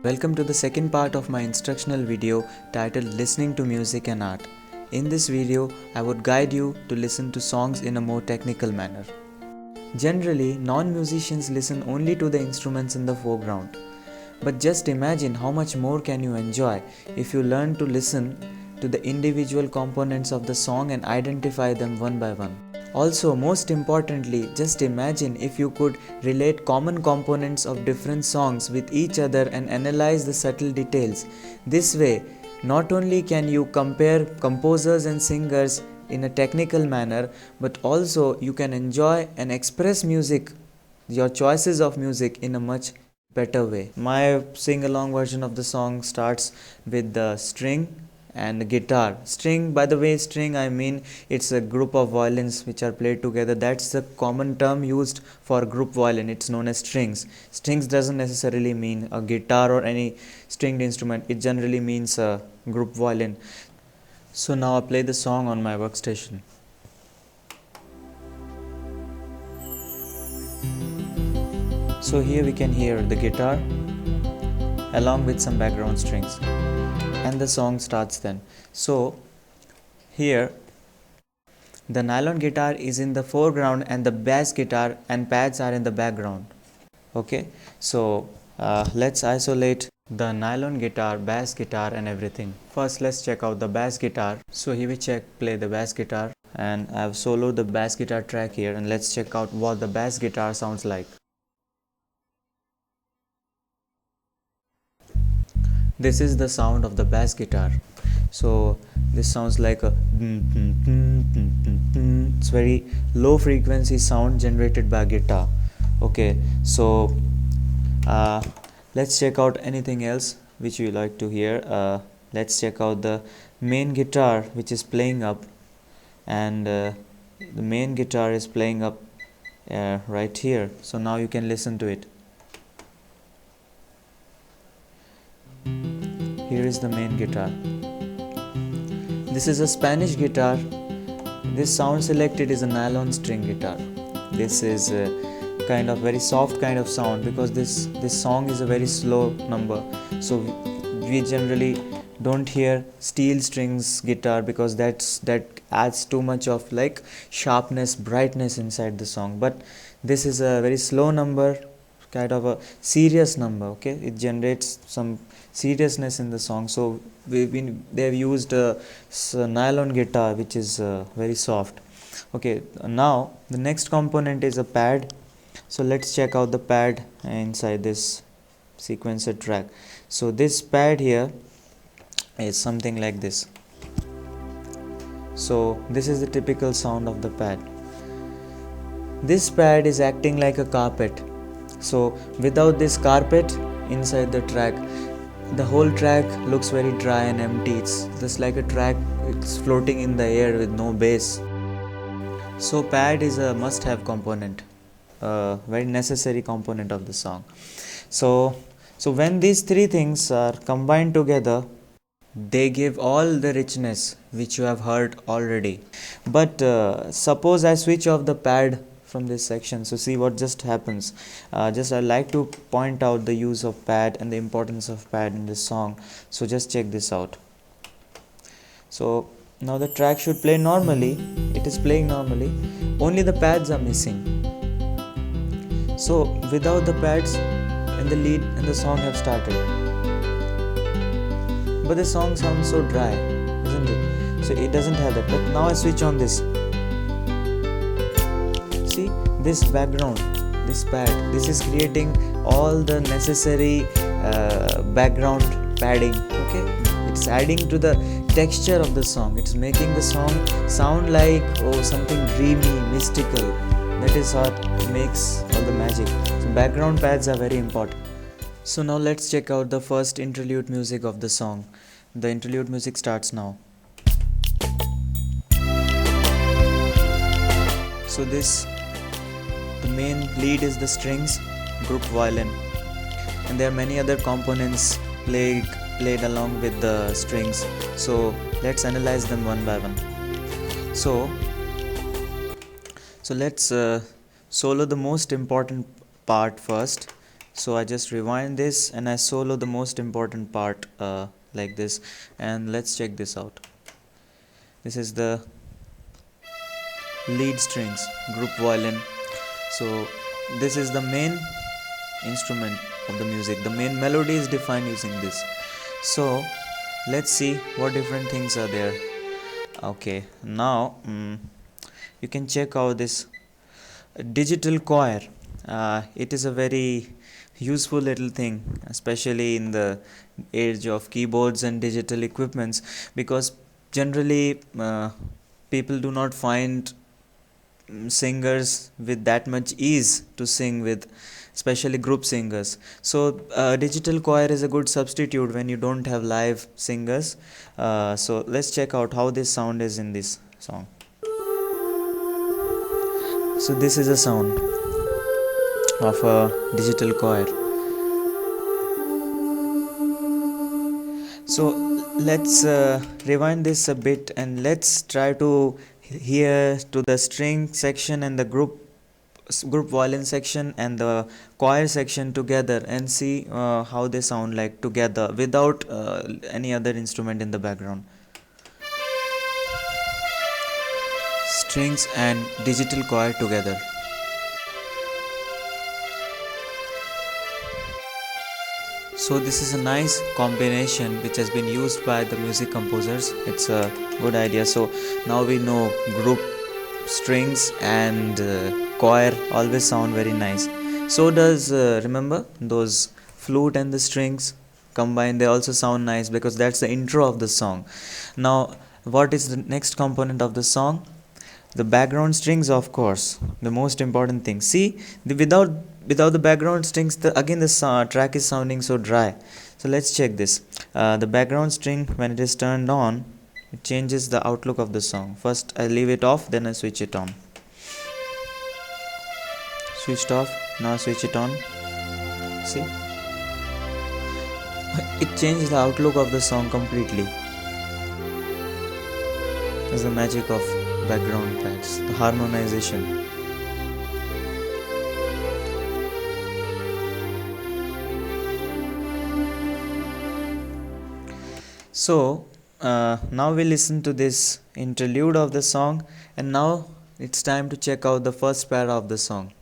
Welcome to the second part of my instructional video titled Listening to Music and Art. In this video, I would guide you to listen to songs in a more technical manner. Generally, non-musicians listen only to the instruments in the foreground. But just imagine how much more can you enjoy if you learn to listen to the individual components of the song and identify them one by one. Also, most importantly, just imagine if you could relate common components of different songs with each other and analyze the subtle details. This way, not only can you compare composers and singers in a technical manner, but also you can enjoy and express music, your choices of music, in a much better way. My sing-along version of the song starts with the string and the guitar. String, by the way, string I mean it's a group of violins which are played together. That's the common term used for group violin. It's known as strings. Strings doesn't necessarily mean a guitar or any stringed instrument. It generally means a group violin. So now I play the song on my workstation. So here we can hear the guitar along with some background strings, and the song starts then. So here the nylon guitar is in the foreground and the bass guitar and pads are in the background. Okay, so let's isolate the nylon guitar, bass guitar and everything. First let's check out the bass guitar. So here we play the bass guitar, and I have soloed the bass guitar track here, and let's check out what the bass guitar sounds like. This is the sound of the bass guitar. So this sounds like a it's very low frequency sound generated by guitar. Okay, so let's check out anything else which you like to hear. Let's check out the main guitar which is playing up, and the main guitar is playing up right here. So now you can listen to it. Here is the main guitar. This is a Spanish guitar. This sound selected is a nylon string guitar. This is a kind of very soft kind of sound because this song is a very slow number. So we generally don't hear steel strings guitar because that adds too much of like sharpness, brightness inside the song. But this is a very slow number, kind of a serious number. Okay, it generates some seriousness in the song. So they've used a nylon guitar which is very soft. Okay, now the next component is a pad. So let's check out the pad inside this sequencer track. So this pad here is something like this. So this is the typical sound of the pad. This pad is acting like a carpet. So without this carpet inside the track, the whole track looks very dry and empty. It's just like a track, it's floating in the air with no bass. So pad is a must-have component, a very necessary component of the song. So when these three things are combined together, they give all the richness which you have heard already. But suppose I switch off the pad from this section, so see what just happens. I'd like to point out the use of pad and the importance of pad in this song. So just check this out. So now the track should play normally. It is playing normally, only the pads are missing. So without the pads, and the lead and the song have started, but the song sounds so dry, isn't it? So it doesn't have that. But now I switch on this. See this background, this pad, this is creating all the necessary background padding. Okay, it's adding to the texture of the song. It's making the song sound like something dreamy, mystical. That is what makes all the magic. So background pads are very important. So now let's check out the first interlude music of the song. The interlude music starts now. So the main lead is the strings, group violin, and there are many other components played along with the strings. So let's analyze them one by one. So let's solo the most important part first, So I just rewind this and I solo the most important part like this, and let's check this out. This is the lead strings, group violin. So this is the main instrument of the music. The main melody is defined using this. So let's see what different things are there. Okay, now you can check out this digital choir. It is a very useful little thing, especially in the age of keyboards and digital equipments, because generally people do not find singers with that much ease to sing with, especially group singers. So digital choir is a good substitute when you don't have live singers. So let's check out how this sound is in this song. So this is a sound of a digital choir. So let's rewind this a bit and let's try to hear to the string section and the group violin section and the choir section together and see how they sound like together without any other instrument in the background. Strings and digital choir together. So this is a nice combination which has been used by the music composers. It's a good idea. So now we know group strings and choir always sound very nice. So does remember those flute and the strings combined, they also sound nice because that's the intro of the song. Now what is the next component of the song? The background strings, of course, the most important thing. See, without the background strings, again the track is sounding so dry. So let's check this. The background string, when it is turned on, it changes the outlook of the song. First I leave it off, then I switch it on. Switched off, now switch it on. See, it changes the outlook of the song completely. That's the magic of background pads, the harmonization. So now we listen to this interlude of the song, and now it's time to check out the first para of the song.